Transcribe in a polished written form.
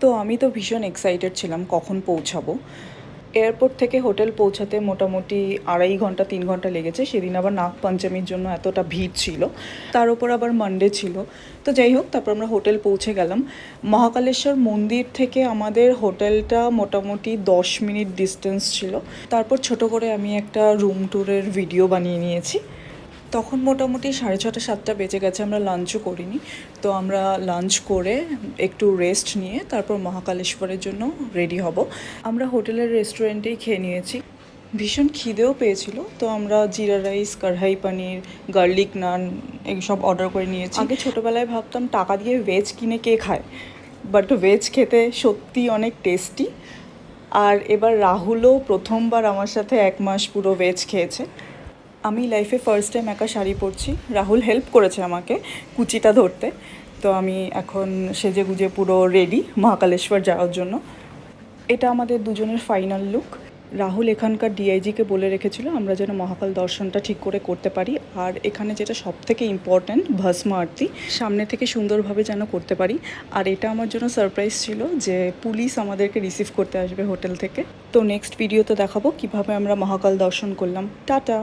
তো আমি তো ভীষণ এক্সাইটেড ছিলাম কখন পৌঁছাবো। এয়ারপোর্ট থেকে হোটেল পৌঁছাতে মোটামুটি 2.5 ঘন্টা 3 ঘন্টা লেগেছে। সেদিন আবার নাগপঞ্চমীর জন্য এতটা ভিড় ছিল, তার উপর আবার মানডে ছিল। তো যাই হোক, তারপর আমরা হোটেল পৌঁছে গেলাম। মহাকালেশ্বর মন্দির থেকে আমাদের হোটেলটা মোটামুটি 10 মিনিট ডিস্টেন্স ছিল। তারপর ছোট করে আমি একটা রুম ট্যুরের ভিডিও বানিয়ে নিয়েছি। তখন মোটামুটি 6:30-7টা বেজে গেছে, আমরা লাঞ্চও করিনি। তো আমরা লাঞ্চ করে একটু রেস্ট নিয়ে তারপর মহাকালেশ্বরের জন্য রেডি হব। আমরা হোটেলের রেস্টুরেন্টেই খেয়ে নিয়েছি। ভীষণ খিদেও পেয়েছিল, তো আমরা জিরা রাইস, কড়াই পানির, গার্লিক নান এইসব অর্ডার করে নিয়েছি। আগে ছোটোবেলায় ভাবতাম টাকা দিয়ে ভেজ কিনে কে খায়, বাট ভেজ খেতে সত্যি অনেক টেস্টি। আর এবার রাহুলও প্রথমবার আমার সাথে 1 মাস পুরো ভেজ খেয়েছে। আমি লাইফে ফার্স্ট টাইম একা শাড়ি পরছি। রাহুল হেল্প করেছে আমাকে কুচিটা ধরতে। তো আমি এখন সেজে গুজে পুরো রেডি মহাকালেশ্বর যাওয়ার জন্য। এটা আমাদের দুজনের ফাইনাল লুক। রাহুল এখানকার ডিআইজিকে বলে রেখেছিল আমরা যেন মহাকাল দর্শনটা ঠিক করে করতে পারি, আর এখানে যেটা সব থেকে ইম্পর্ট্যান্ট ভস্ম আরতি সামনে থেকে সুন্দরভাবে যেন করতে পারি। আর এটা আমার জন্য সারপ্রাইজ ছিল যে পুলিশ আমাদেরকে রিসিভ করতে আসবে হোটেল থেকে। তো নেক্সট ভিডিওতে দেখাবো কিভাবে আমরা মহাকাল দর্শন করলাম। টাটা।